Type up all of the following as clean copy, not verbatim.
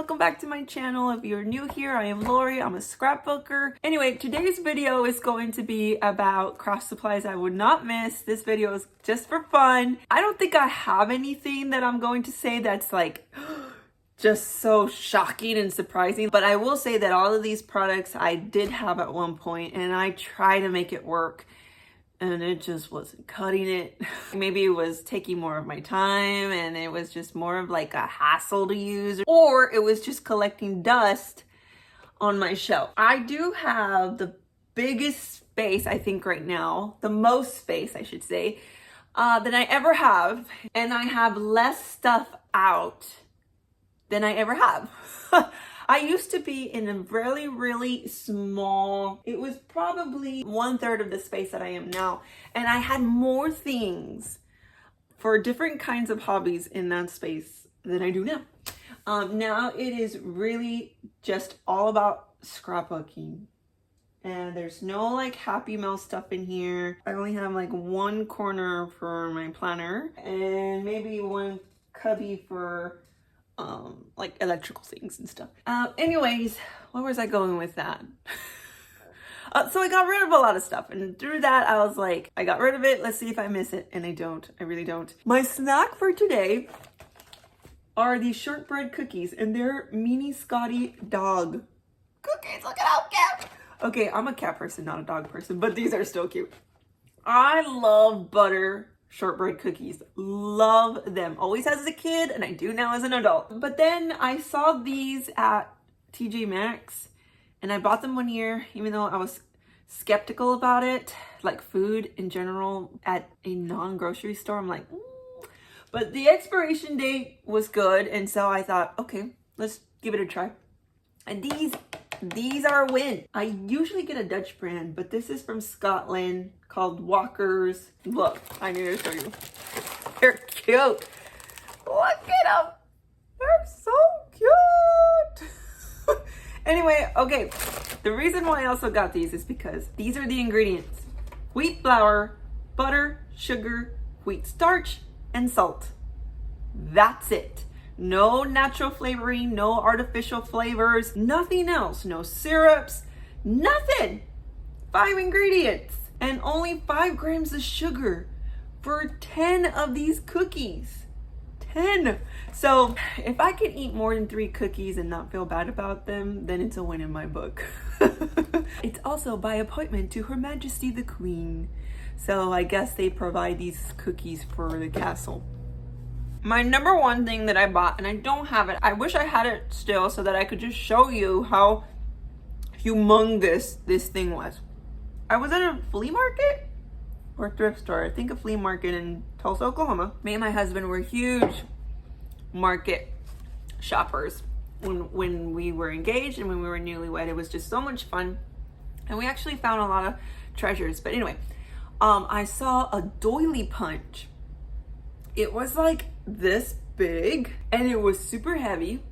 welcome back to my channel. If you're new here, I am Lori. I'm a scrapbooker. Anyway, today's video is going to be about craft supplies I would not miss. This video is just for fun. I don't think I have anything that I'm going to say that's like just so shocking and surprising, but I will say that all of these products I did have at one point and I try to make it work. And it just wasn't cutting it. Maybe it was taking more of my time and it was just more of like a hassle to use, or it was just collecting dust on my shelf. I do have the biggest space, I think right now, the most space I should say, than I ever have. And I have less stuff out than I ever have. I used to be in a really small, it was probably 1/3 of the space that I am now. And I had more things for different kinds of hobbies in that space than I do now. Now it is really just all about scrapbooking. And there's no like Happy Mail stuff in here. I only have like one corner for my planner and maybe one cubby for like electrical things and stuff. Anyways, where was I going with that? So I got rid of a lot of stuff, and through that I was like, I got rid of it, let's see if I miss it. And I don't, I really don't. My snack for today are these shortbread cookies, and they're mini Scotty dog cookies. Look at how cute. Okay, I'm a cat person, not a dog person, but these are still cute. I love butter shortbread cookies. Love them. Always as a kid, and I do now as an adult. But then I saw these at TJ Maxx and I bought them one year, even though I was skeptical about it, like food in general at a non-grocery store. I'm like, but the expiration date was good, and so I thought, okay, let's give it a try. And these are a win. I usually get a Dutch brand, but this is from Scotland called Walker's. Look, I need to show you. They're cute. Look at them. They're so cute. Anyway, okay. The reason why I also got these is because these are the ingredients: wheat flour, butter, sugar, wheat starch, and salt. That's it. No natural flavoring, no artificial flavors, nothing else, no syrups, nothing. 5 ingredients and only 5 grams of sugar for 10 of these cookies. 10. So if I can eat more than 3 cookies and not feel bad about them, then it's a win in my book. It's also by appointment to Her Majesty the Queen. So I guess they provide these cookies for the castle. My number one thing that I bought, and I don't have it, I wish I had it still so that I could just show you how humongous this thing was. I was at a flea market or thrift store, I think a flea market in Tulsa, Oklahoma. Me and my husband were huge market shoppers when we were engaged and when we were newlywed. It was just so much fun, and we actually found a lot of treasures. But anyway, I saw a doily punch. It was like this big and it was super heavy,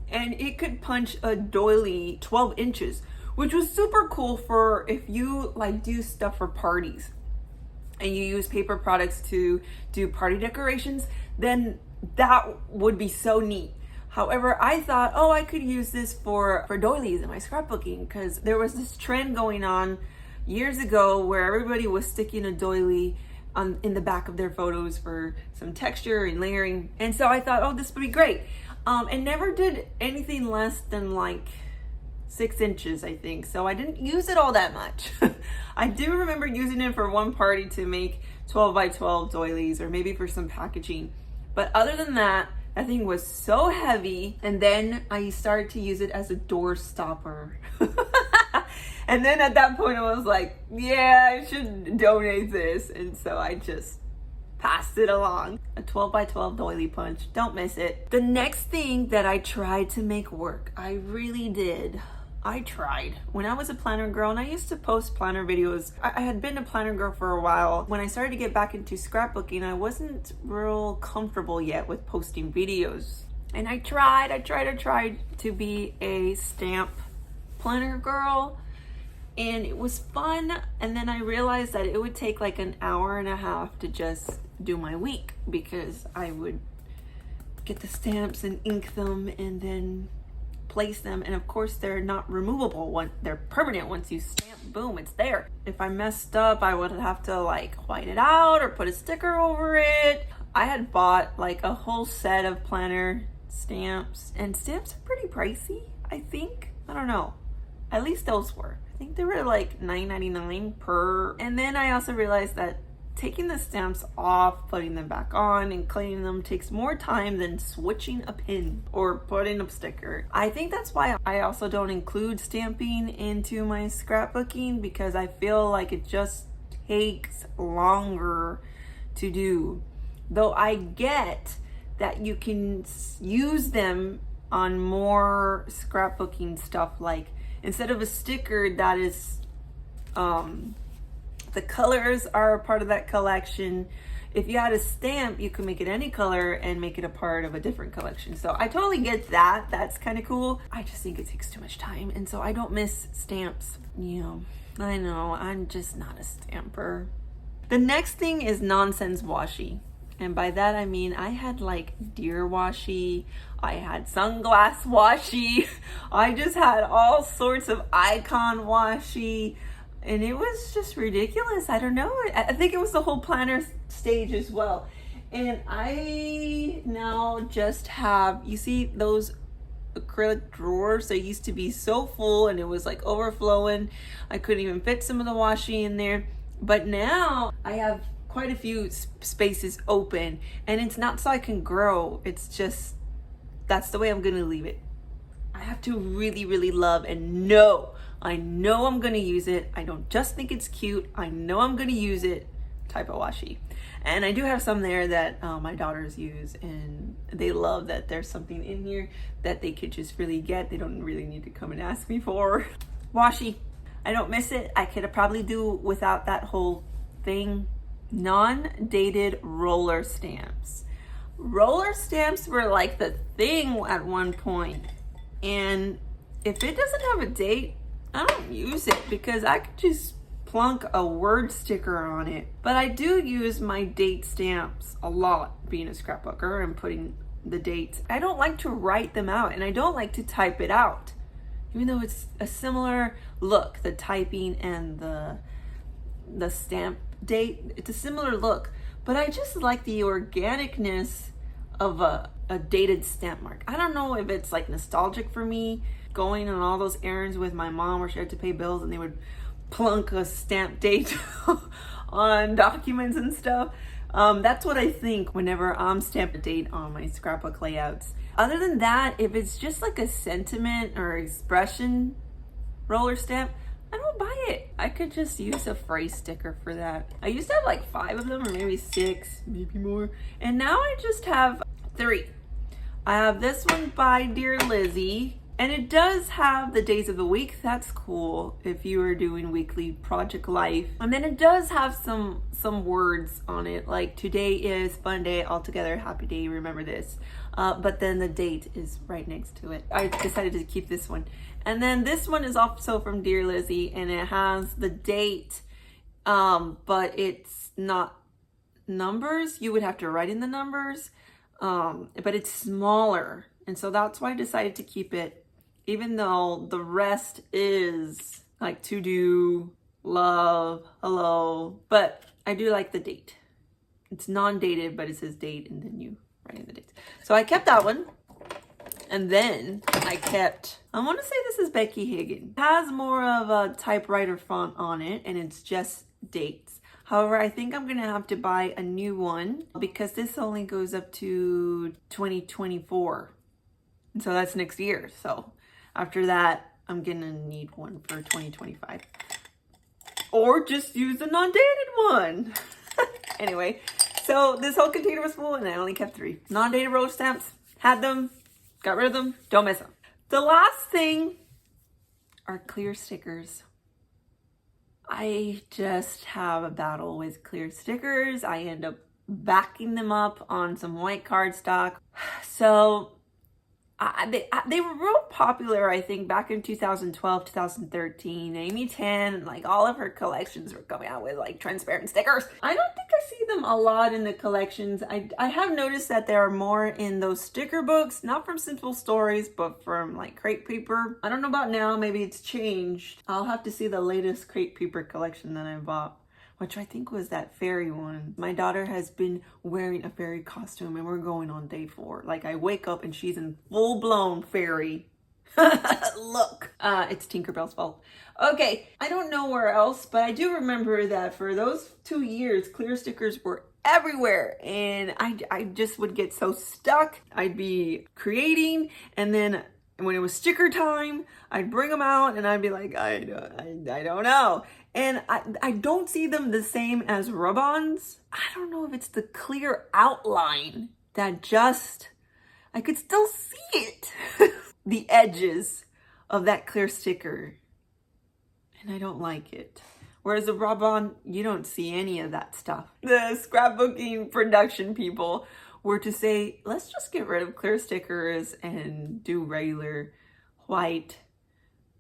and it could punch a doily 12 inches, which was super cool for if you like do stuff for parties and you use paper products to do party decorations, then that would be so neat. However, I thought, oh, I could use this for doilies in my scrapbooking, because there was this trend going on years ago where everybody was sticking a doily in the back of their photos for some texture and layering. And so I thought, oh, this would be great. And never did anything less than like 6 inches, I think. So I didn't use it all that much. I do remember using it for one party to make 12 by 12 doilies, or maybe for some packaging. But other than that, that thing was so heavy. And then I started to use it as a door stopper. And then at that point I was like, yeah, I should donate this. And so I just passed it along. A 12 by 12 doily punch. Don't miss it. The next thing that I tried to make work, I really did. I tried. When I was a planner girl, and I used to post planner videos, I had been a planner girl for a while. When I started to get back into scrapbooking, I wasn't real comfortable yet with posting videos. And I tried to be a stamp planner girl. And it was fun, and then I realized that it would take like an hour and a half to just do my week, because I would get the stamps and ink them and then place them. And of course they're not removable. They're permanent. Once you stamp, boom, it's there. If I messed up, I would have to like white it out or put a sticker over it. I had bought like a whole set of planner stamps, and stamps are pretty pricey, I think. I don't know. At least those were. I think they were like $9.99 per. And then I also realized that taking the stamps off, putting them back on, and cleaning them takes more time than switching a pin or putting a sticker. I think that's why I also don't include stamping into my scrapbooking, because I feel like it just takes longer to do. Though I get that you can use them on more scrapbooking stuff, like instead of a sticker that is the colors are a part of that collection. If you had a stamp, you can make it any color and make it a part of a different collection. So I totally get that. That's kind of cool. I just think it takes too much time, and so I don't miss stamps. You know, I know, I'm just not a stamper. The next thing is nonsense washi. And by that I mean I had like deer washi, I had sunglass washi, I just had all sorts of icon washi, and it was just ridiculous. I don't know. I think it was the whole planner stage as well. And I now just have, you see those acrylic drawers? They used to be so full and it was like overflowing. I couldn't even fit some of the washi in there. But now I have quite a few spaces open, and it's not so I can grow. It's just, that's the way I'm gonna leave it. I have to really, really love and know. I know I'm gonna use it. I don't just think it's cute. I know I'm gonna use it type of washi. And I do have some there that my daughters use, and they love that there's something in here that they could just really get. They don't really need to come and ask me for. Washi, I don't miss it. I could probably do without that whole thing. Non-dated roller stamps. Roller stamps were like the thing at one point, and if it doesn't have a date, I don't use it, because I could just plunk a word sticker on it. But I do use my date stamps a lot, being a scrapbooker and putting the dates. I don't like to write them out, and I don't like to type it out, even though it's a similar look, the typing and the stamp date, it's a similar look, but I just like the organicness of a dated stamp mark. I don't know if it's like nostalgic for me, going on all those errands with my mom where she had to pay bills and they would plunk a stamp date on documents and stuff. That's what I think whenever I'm stamp a date on my scrapbook layouts. Other than that, if it's just like a sentiment or expression roller stamp, I don't buy it. I could just use a phrase sticker for that. I used to have like 5 of them, or maybe 6, maybe more. And now I just have 3. I have this one by Dear Lizzie, and it does have the days of the week. That's cool if you are doing weekly project life. And then it does have some words on it, like today is fun day, all together, happy day, remember this. But then the date is right next to it. I decided to keep this one. And then this one is also from Dear Lizzie, and it has the date, but it's not numbers. You would have to write in the numbers, but it's smaller. And so that's why I decided to keep it, even though the rest is like to do, love, hello. But I do like the date. It's non-dated, but it says date, and then you write in the dates. So I kept that one. And then I kept, I want to say this is Becky Higgin. It has more of a typewriter font on it, and it's just dates. However, I think I'm going to have to buy a new one, because this only goes up to 2024. And so that's next year. So after that, I'm going to need one for 2025. Or just use the non-dated one. Anyway, so this whole container was full, and I only kept 3. Non-dated roller stamps, had them. Got rid of them, don't miss them. The last thing are clear stickers. I just have a battle with clear stickers. I end up backing them up on some white cardstock. So They were real popular, I think, back in 2012, 2013. Amy Tan, like all of her collections were coming out with like transparent stickers. I don't think I see them a lot in the collections. I have noticed that there are more in those sticker books, not from Simple Stories, but from like Crate Paper. I don't know about now, maybe it's changed. I'll have to see the latest Crate Paper collection that I bought, which I think was that fairy one. My daughter has been wearing a fairy costume and we're going on day 4. Like I wake up and she's in full-blown fairy. Look, it's Tinkerbell's fault. Okay, I don't know where else, but I do remember that for those 2 years, clear stickers were everywhere and I just would get so stuck. I'd be creating and then when it was sticker time, I'd bring them out and I'd be like, I don't know. And I don't see them the same as rub-ons. I don't know if it's the clear outline that just, I could still see it. The edges of that clear sticker. And I don't like it. Whereas the rub-on, you don't see any of that stuff. The scrapbooking production people were to say, let's just get rid of clear stickers and do regular white,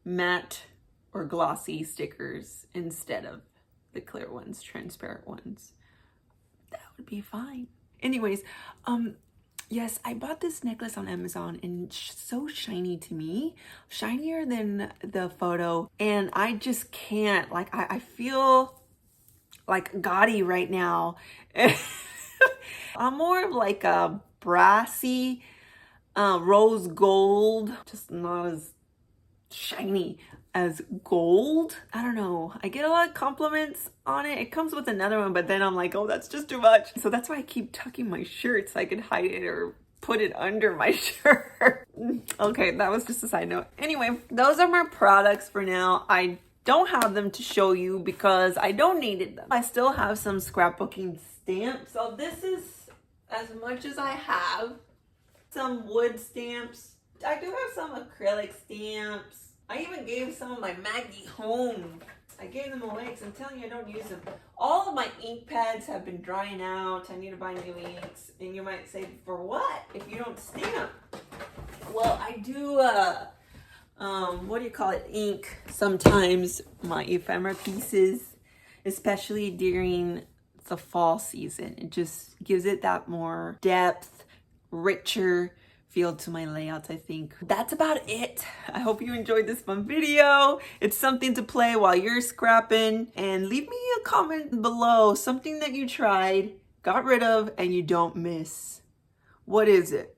matte, or glossy stickers instead of the clear ones, transparent ones. That would be fine. Anyways, yes, I bought this necklace on Amazon and it's so shiny to me, shinier than the photo, and I just can't, like, I feel like gaudy right now. I'm more of like a brassy rose gold, just not as shiny as gold. I don't know. I get a lot of compliments on it. It comes with another one, but then I'm like, oh, that's just too much. So that's why I keep tucking my shirt so I can hide it or put it under my shirt. Okay, that was just a side note. Anyway, those are my products for now. I don't have them to show you because I donated them. I still have some scrapbooking stamps. So this is as much as I have. Some wood stamps. I do have some acrylic stamps. I even gave some of my Maggie home. I gave them away because I'm telling you I don't use them. All of my ink pads have been drying out. I need to buy new inks. And you might say, for what if you don't stamp? Well, I do, what do you call it? Ink sometimes my ephemera pieces, especially during the fall season. It just gives it that more depth, richer feel to my layouts, I think. That's about it. I hope you enjoyed this fun video. It's something to play while you're scrapping, and leave me a comment below, something that you tried, got rid of, and you don't miss. What is it?